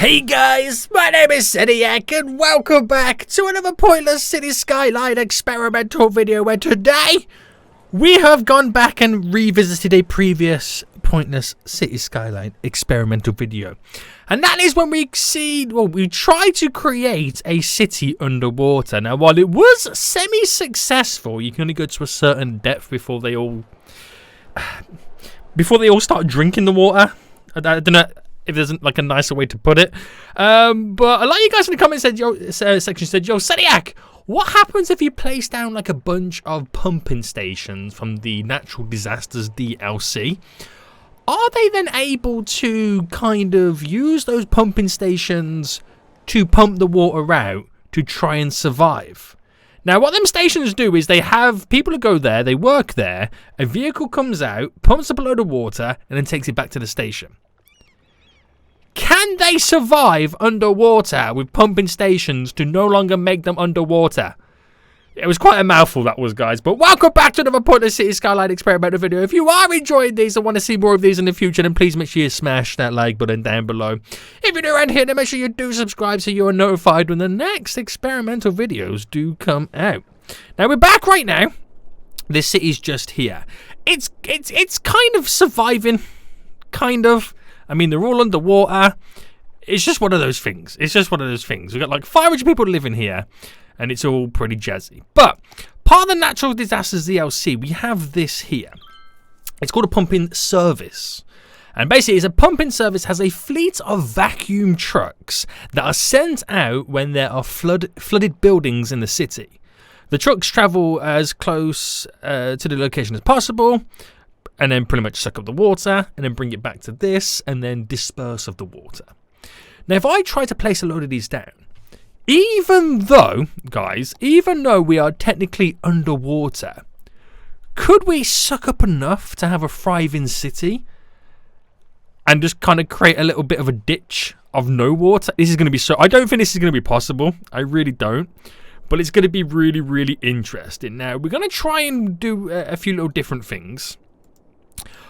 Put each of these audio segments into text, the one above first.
Hey guys, my name is Zeniac and welcome back to another pointless city skyline experimental video where today we have gone back and revisited a previous pointless city skyline experimental video. And that is when we tried to create a city underwater. Now while it was semi-successful, you can only go to a certain depth before they all start drinking the water. I don't know if there's like a nicer way to put it, but a lot of you guys in the comments section said, "Yo, Zeniac, what happens if you place down like a bunch of pumping stations from the Natural Disasters DLC? Are they then able to kind of use those pumping stations to pump the water out to try and survive?" Now, what them stations do is they have people who go there, they work there, a vehicle comes out, pumps up a load of water, and then takes it back to the station. Can they survive underwater with pumping stations to no longer make them underwater? It was quite a mouthful that was, guys, but welcome back to another Pointless City Skyline experimental video. If you are enjoying these and want to see more of these in the future, then please make sure you smash that like button down below. If you're new around here, then make sure you do subscribe so you are notified when the next experimental videos do come out. Now, we're back right now. This city's just here. It's kind of surviving, kind of. I mean, they're all underwater. It's just one of those things. We've got like 500 people living here, and it's all pretty jazzy. But part of the Natural Disasters DLC, we have this here. It's called a pumping service. And basically, it's a pumping service has a fleet of vacuum trucks that are sent out when there are flooded buildings in the city. The trucks travel as close to the location as possible, and then pretty much suck up the water, and then bring it back to this, and then disperse of the water. Now, if I try to place a load of these down, even though we are technically underwater, could we suck up enough to have a thriving city and just kind of create a little bit of a ditch of no water? This is going to be I don't think this is going to be possible. I really don't. But it's going to be really, really interesting. Now, we're going to try and do a few little different things.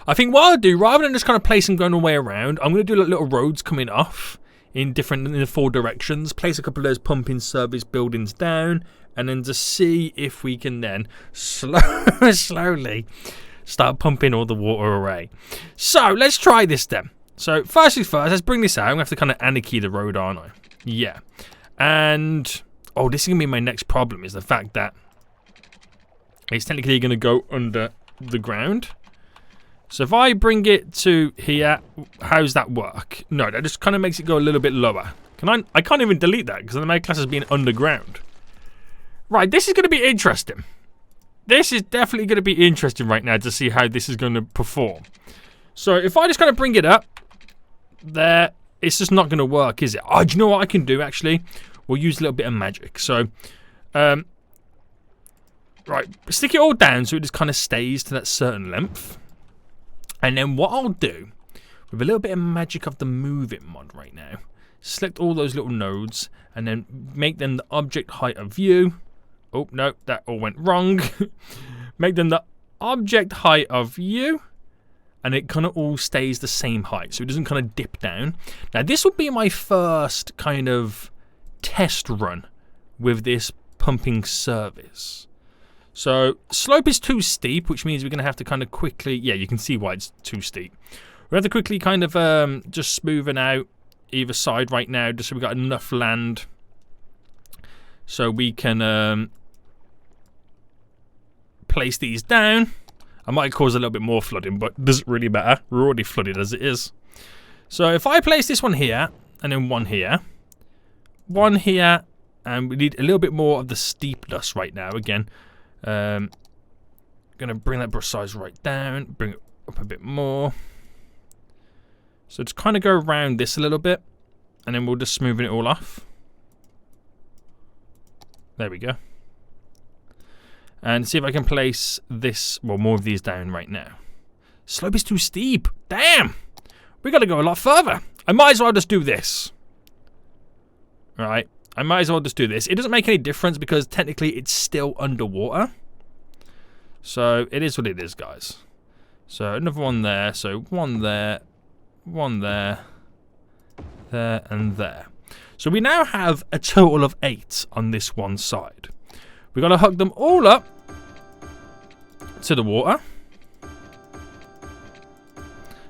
I think what I'll do, rather than just kind of place them going all the way around, I'm going to do like little roads coming off in the four directions, place a couple of those pumping service buildings down, and then just see if we can then slowly start pumping all the water away. So let's try this then. So first things first, let's bring this out. I'm going to have to kind of anarchy the road, aren't I? Yeah. And, this is going to be my next problem, is the fact that it's technically going to go under the ground. So if I bring it to here, how's that work? No, that just kind of makes it go a little bit lower. I can't even delete that because my class is being underground. Right, this is going to be interesting. This is definitely going to be interesting right now to see how this is going to perform. So if I just kind of bring it up, there, it's just not going to work, is it? Oh, do you know what I can do, actually? We'll use a little bit of magic. So, right, stick it all down so it just kind of stays to that certain length. And then what I'll do, with a little bit of magic of the Move It mod right now, select all those little nodes, and then make them the object height of view. Oh, no, that all went wrong. Make them the object height of view, and it kind of all stays the same height, so it doesn't kind of dip down. Now, this will be my first kind of test run with this pumping service. So, slope is too steep, which means we're going to have to kind of quickly... Yeah, you can see why it's too steep. We have to quickly kind of just smoothen out either side right now, just so we've got enough land so we can place these down. I might cause a little bit more flooding, but it doesn't really matter. We're already flooded as it is. So, if I place this one here, and then one here, and we need a little bit more of the steepness right now, again... gonna bring that brush size right down, bring it up a bit more. So just kind of go around this a little bit, and then we'll just smoothen it all off. There we go. And see if I can place this, more of these down right now. Slope is too steep. Damn! We gotta go a lot further. I might as well just do this. Alright. I might as well just do this. It doesn't make any difference because technically it's still underwater. So it is what it is, guys. So another one there. So one there. One there. there, and there. So we now have a total of 8 on this one side. We've got to hook them all up to the water.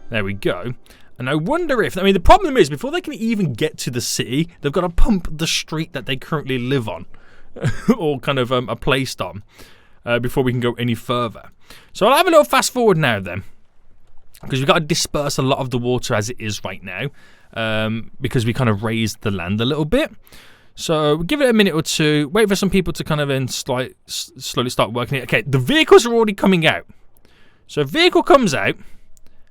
There we go. And I wonder if, I mean, the problem is before they can even get to the city, they've got to pump the street that they currently live on or kind of are placed on before we can go any further. So I'll have a little fast forward now then, because we've got to disperse a lot of the water as it is right now, because we kind of raised the land a little bit. So we'll give it a minute or two, wait for some people to kind of then slowly start working it. Okay, the vehicles are already coming out. So a vehicle comes out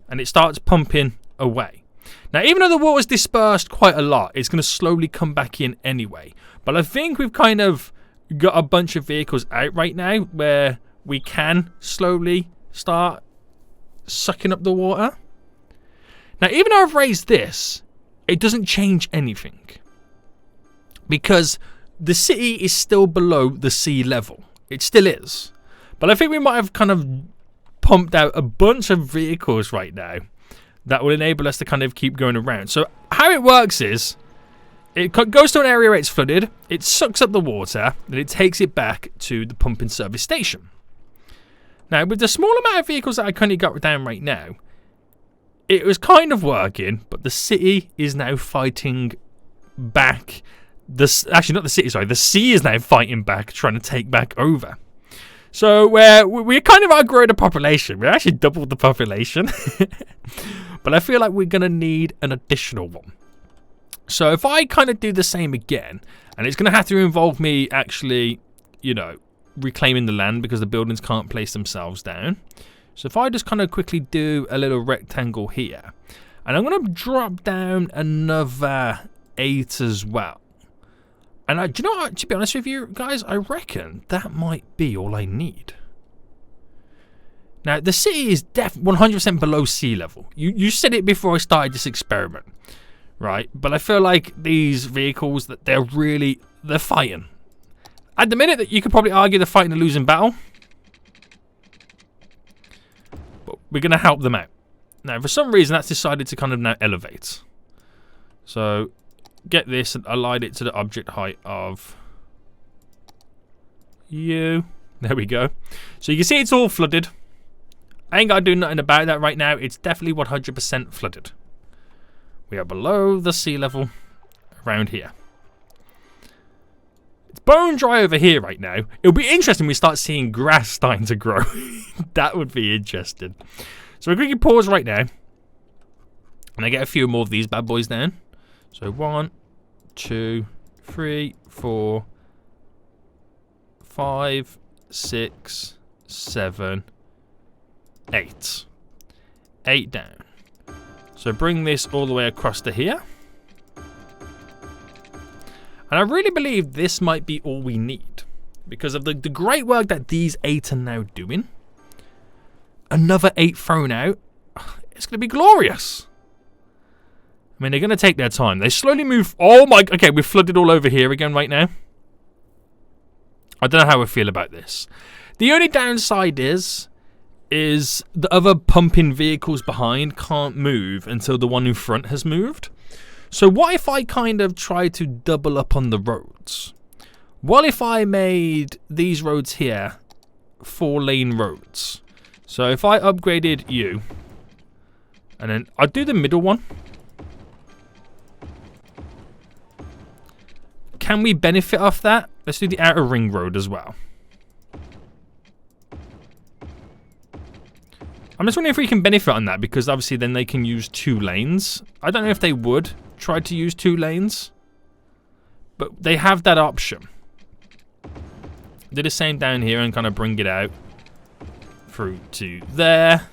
and it starts pumping away. Now, even though the water's dispersed quite a lot, it's going to slowly come back in anyway. But I think we've kind of got a bunch of vehicles out right now where we can slowly start sucking up the water. Now, even though I've raised this, it doesn't change anything, because the city is still below the sea level. It still is. But I think we might have kind of pumped out a bunch of vehicles right now that will enable us to kind of keep going around. So how it works is, it goes to an area where it's flooded, it sucks up the water, and it takes it back to the pumping service station. Now, with the small amount of vehicles that I currently got down right now, it was kind of working, but the city is now fighting back. Actually, not the city, sorry. The sea is now fighting back, trying to take back over. So we kind of outgrown the population. We actually doubled the population. But I feel like we're going to need an additional one. So if I kind of do the same again, and it's going to have to involve me actually, you know, reclaiming the land because the buildings can't place themselves down. So if I just kind of quickly do a little rectangle here, and I'm going to drop down another 8 as well. And do you know what, to be honest with you guys, I reckon that might be all I need. Now, the city is 100% below sea level. You said it before I started this experiment, right? But I feel like these vehicles, that they're fighting. At the minute, that you could probably argue they're fighting a losing battle. But we're going to help them out. Now, for some reason, that's decided to kind of now elevate. So, get this and align it to the object height of you. There we go. So, you can see it's all flooded. I ain't got to do nothing about that right now. It's definitely 100% flooded. We are below the sea level around here. It's bone dry over here right now. It'll be interesting when we start seeing grass starting to grow. That would be interesting. So we're going to pause right now. And I get a few more of these bad boys down. So 1, 2, 3, 4, 5, 6, 7, 8. 8 down. So bring this all the way across to here. And I really believe this might be all we need, because of the great work that these 8 are now doing. Another 8 thrown out. It's going to be glorious. I mean, they're going to take their time. They slowly move. Oh my. Okay, we're flooded all over here again right now. I don't know how I feel about this. The only downside is the other pumping vehicles behind can't move until the one in front has moved. So what if I kind of try to double up on the roads? What if I made these roads here 4-lane roads? So if I upgraded you, and then I'd do the middle one. Can we benefit off that? Let's do the outer ring road as well. I'm just wondering if we can benefit on that, because obviously then they can use 2 lanes. I don't know if they would try to use 2 lanes, but they have that option. Do the same down here and kind of bring it out through to there.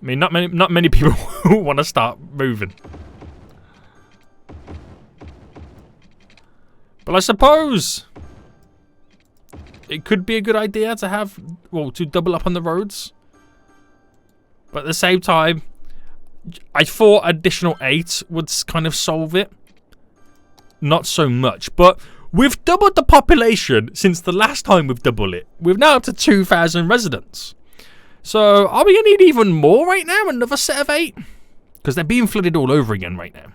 I mean, not many people want to start moving. But I suppose it could be a good idea to have, well, to double up on the roads. But at the same time, I thought additional 8 would kind of solve it. Not so much. But we've doubled the population since the last time we've doubled it. We're now up to 2,000 residents. So are we going to need even more right now? Another set of 8? because they're being flooded all over again right now.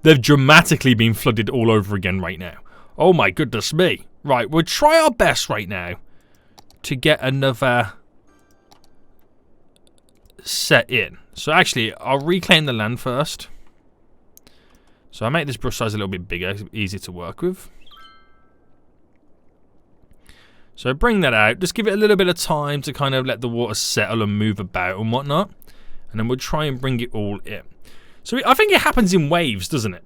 They've dramatically been flooded all over again right now. Oh my goodness me. Right, we'll try our best right now to get another set in. So actually, I'll reclaim the land first. So I'll make this brush size a little bit bigger, easier to work with. So bring that out. Just give it a little bit of time to kind of let the water settle and move about and whatnot. And then we'll try and bring it all in. So I think it happens in waves, doesn't it?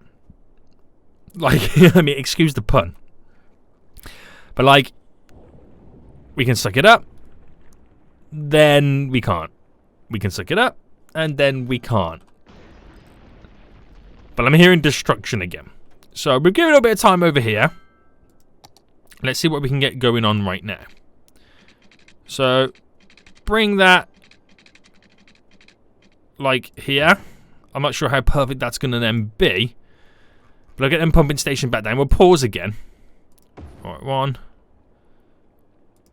Like, I mean, excuse the pun. But like, we can suck it up. Then we can't. We can suck it up. And then we can't. But I'm hearing destruction again. So we'll give it a little bit of time over here. Let's see what we can get going on right now. So, bring that, like, here. I'm not sure how perfect that's going to then be. But I'll get them pumping station back down. We'll pause again. Alright, 1,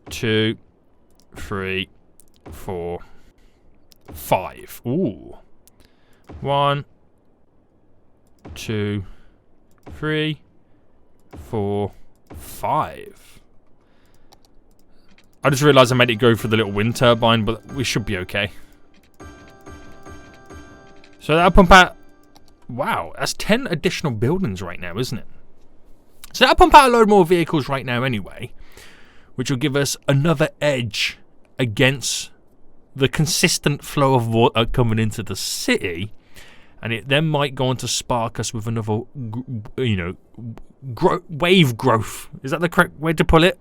2, 3, 4, 5. Ooh. 1, 2, 3, 4, 5. I just realised I made it go for the little wind turbine, but we should be okay. So that'll pump out... Wow, that's 10 additional buildings right now, isn't it? So that'll pump out a load more vehicles right now anyway, which will give us another edge against the consistent flow of water coming into the city. And it then might go on to spark us with another, you know, wave growth. Is that the correct way to put it?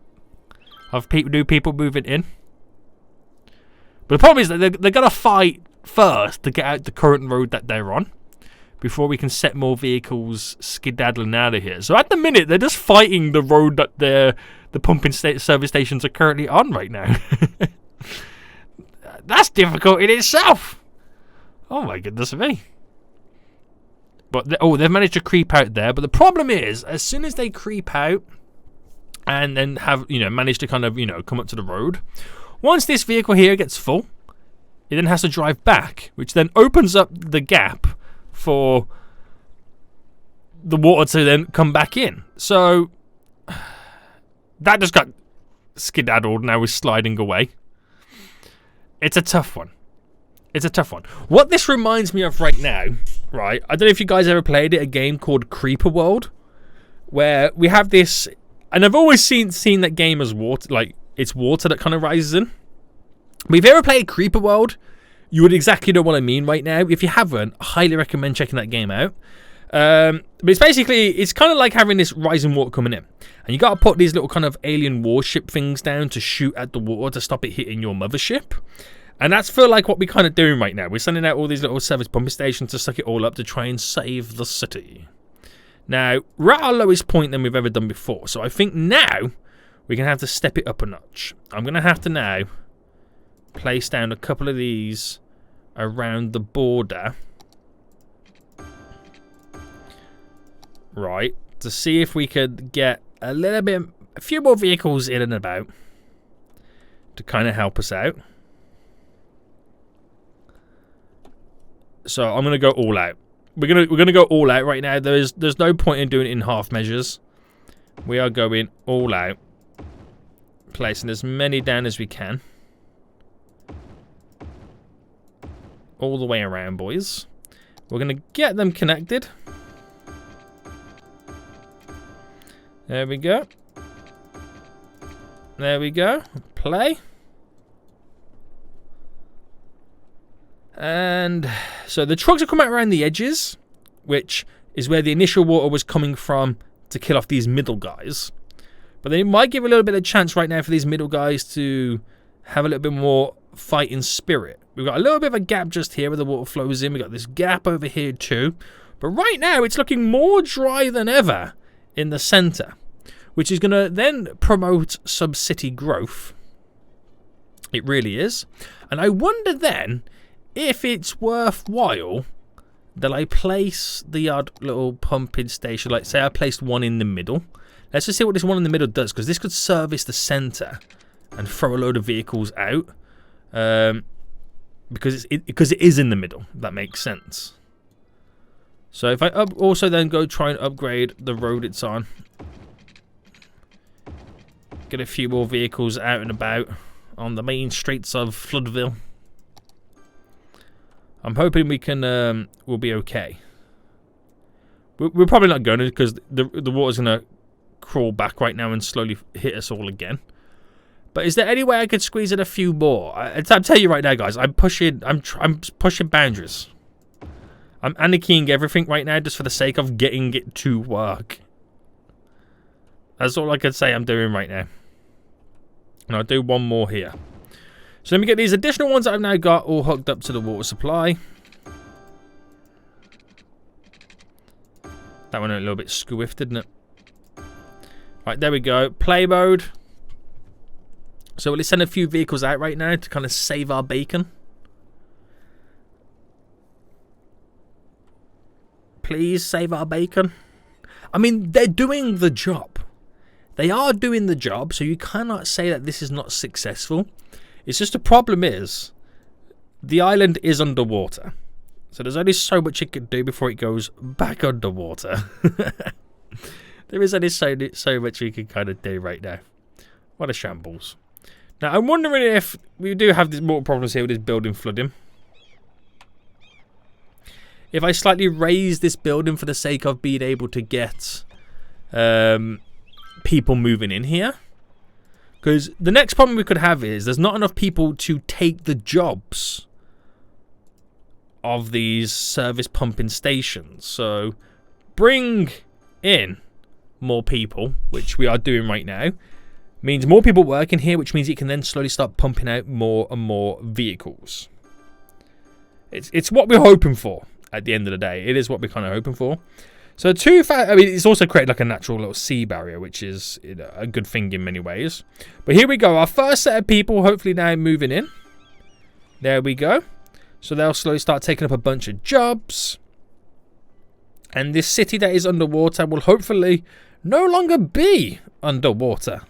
Of new people moving in? But the problem is that they're going to fight first to get out the current road that they're on before we can set more vehicles skedaddling out of here. So at the minute, they're just fighting the road that the pumping service stations are currently on right now. That's difficult in itself. Oh my goodness me. But they've managed to creep out there. But the problem is, as soon as they creep out and then have, you know, managed to kind of, you know, come up to the road, once this vehicle here gets full, it then has to drive back, which then opens up the gap for the water to then come back in. So that just got skedaddled. Now we're sliding away. It's a tough one. It's a tough one. What this reminds me of right now, right? I don't know if you guys ever played it, a game called Creeper World, where we have this, and I've always seen that game as water, like it's water that kind of rises in. But if you ever played Creeper World, you would exactly know what I mean right now. If you haven't, I highly recommend checking that game out. But it's basically, it's kind of like having this rising water coming in. And you got to put these little kind of alien warship things down to shoot at the water to stop it hitting your mothership. And that's for like what we're kind of doing right now. We're sending out all these little service pumping stations to suck it all up to try and save the city. Now, we're at our lowest point than we've ever done before. So I think now we're going to have to step it up a notch. I'm going to have to now place down a couple of these around the border. Right. To see if we could get a few more vehicles in and about to kind of help us out. So I'm gonna go all out. We're gonna go all out right now. There's no point in doing it in half measures. We are going all out, placing as many down as we can, all the way around, boys. We're gonna get them connected. There we go. There we go. Play. And so the trucks are coming out around the edges, which is where the initial water was coming from to kill off these middle guys. But they might give a little bit of chance right now for these middle guys to have a little bit more fighting spirit. We've got a little bit of a gap just here where the water flows in. We've got this gap over here too. But right now it's looking more dry than ever in the centre, which is going to then promote sub-city growth. It really is. And I wonder then if it's worthwhile that I place the odd little pumping station. Like, say I placed one in the middle. Let's just see what this one in the middle does, because this could service the centre and throw a load of vehicles out. because it is in the middle. If that makes sense. So if I also then go try and upgrade the road it's on, get a few more vehicles out and about on the main streets of Floodville. I'm hoping we can we'll be okay. We're probably not going to, because the water's going to crawl back right now and slowly hit us all again. But is there any way I could squeeze in a few more? I'm telling you right now, guys, I'm pushing boundaries. I'm anarchying everything right now just for the sake of getting it to work. That's all I can say I'm doing right now. And I'll do one more here. So let me get these additional ones that I've now got all hooked up to the water supply. That one a little bit squiffed, didn't it? Right, there we go. Play mode. So let's send a few vehicles out right now to kind of save our bacon. Please save our bacon. I mean, they're doing the job. They are doing the job, so you cannot say that this is not successful. It's just the problem is, the island is underwater. So there's only so much it can do before it goes back underwater. There is only so much we can kind of do right now. What a shambles. Now, I'm wondering if we do have these more problems here with this building flooding. If I slightly raise this building for the sake of being able to get people moving in here. Because the next problem we could have is there's not enough people to take the jobs of these service pumping stations. So bring in more people, which we are doing right now. Means more people working here, which means it can then slowly start pumping out more and more vehicles. It's what we're hoping for. At the end of the day, it is what we're kind of hoping for. So I mean, it's also created like a natural little sea barrier, which is, you know, a good thing in many ways. But here we go, our first set of people hopefully now moving in. There we go. So they'll slowly start taking up a bunch of jobs. And this city that is underwater will hopefully no longer be underwater.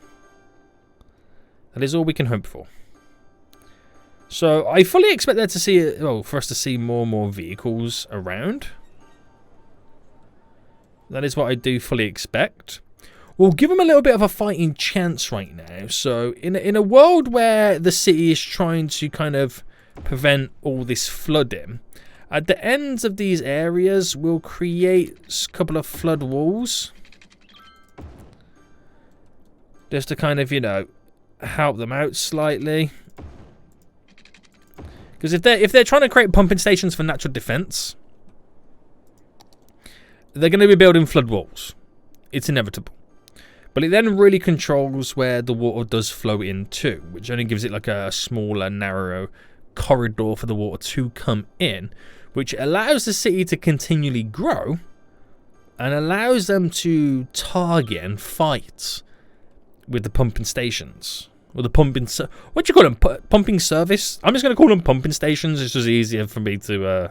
That is all we can hope for. So I fully expect there to see, well, for us to see more and more vehicles around. That is what I do fully expect. We'll give them a little bit of a fighting chance right now. So in a world where the city is trying to kind of prevent all this flooding, at the ends of these areas we'll create a couple of flood walls. Just to kind of, you know, help them out slightly. Because if they're trying to create pumping stations for natural defense, they're going to be building flood walls. It's inevitable. But it then really controls where the water does flow into, which only gives it like a smaller, narrow corridor for the water to come in, which allows the city to continually grow and allows them to target and fight with the pumping stations. Or the pumping... What do you call them? Pumping service? I'm just going to call them pumping stations. It's just easier for me to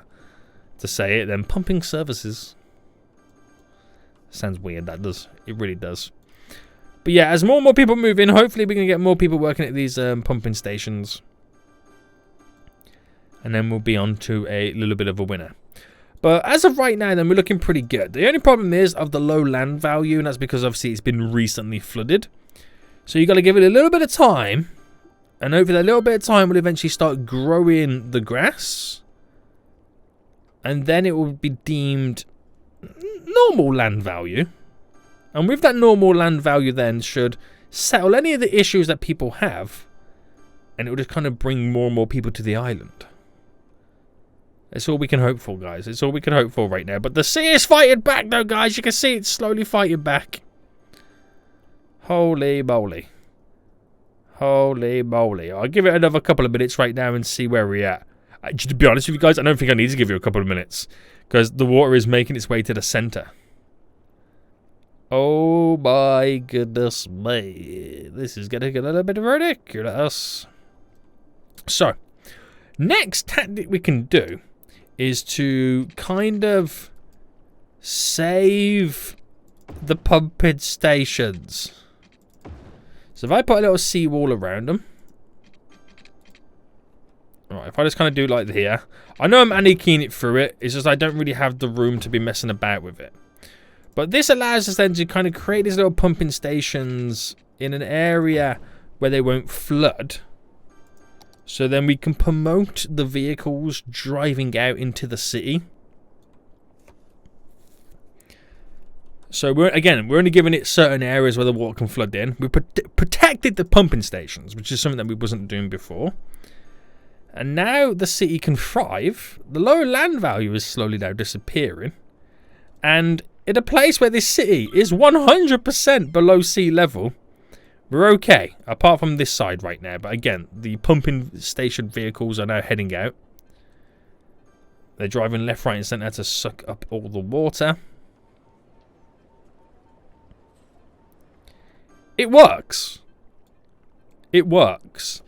say it than pumping services. Sounds weird, that does. It really does. But yeah, as more and more people move in, hopefully we can get more people working at these pumping stations. And then we'll be on to a little bit of a winner. But as of right now, then, we're looking pretty good. The only problem is of the low land value, and that's because obviously it's been recently flooded. So you got to give it a little bit of time, and over that little bit of time, we'll eventually start growing the grass, and then it will be deemed normal land value. And with that normal land value, then should settle any of the issues that people have, and it will just kind of bring more and more people to the island. That's all we can hope for, guys. It's all we can hope for right now. But the sea is fighting back, though, guys. You can see it's slowly fighting back. Holy moly. Holy moly. I'll give it another couple of minutes right now and see where we're at. To be honest with you guys, I don't think I need to give you a couple of minutes, because the water is making its way to the center. Oh my goodness me. This is getting a little bit ridiculous. So, next tactic we can do is to kind of save the pumping stations. So if I put a little seawall around them, Right, if I just kind of do like here. I know I'm anti-keying it through it. It's just I don't really have the room to be messing about with it. But this allows us then to kind of create these little pumping stations in an area where they won't flood. So then we can promote the vehicles driving out into the city. So we're only giving it certain areas where the water can flood in. We protected the pumping stations, which is something that we wasn't doing before. And now the city can thrive. The lower land value is slowly now disappearing. And in a place where this city is 100% below sea level, we're okay. Apart from this side right now. But again, the pumping station vehicles are now heading out. They're driving left, right and centre to suck up all the water. It works. It works.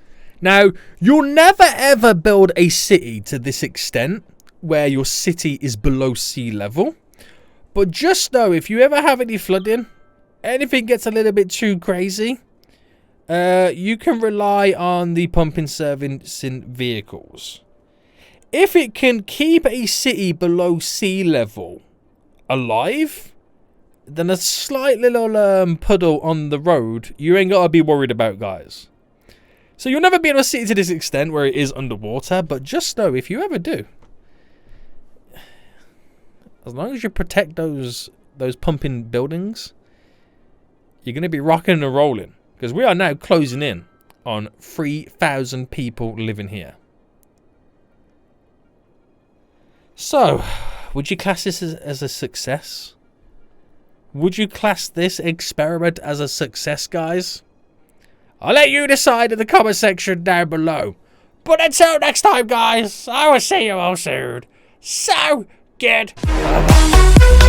Now, you'll never ever build a city to this extent where your city is below sea level. But just know, if you ever have any flooding, anything gets a little bit too crazy, you can rely on the pumping servicing vehicles. If it can keep a city below sea level alive, then a slight little puddle on the road, you ain't got to be worried about, guys. So you'll never be able to see it to this extent where it is underwater, but just know if you ever do, as long as you protect those pumping buildings, you're going to be rocking and rolling. Because we are now closing in on 3,000 people living here. So, would you class this as a success? Would you class this experiment as a success, guys? I'll let you decide in the comment section down below. But until next time, guys, I will see you all soon. So, goodbye.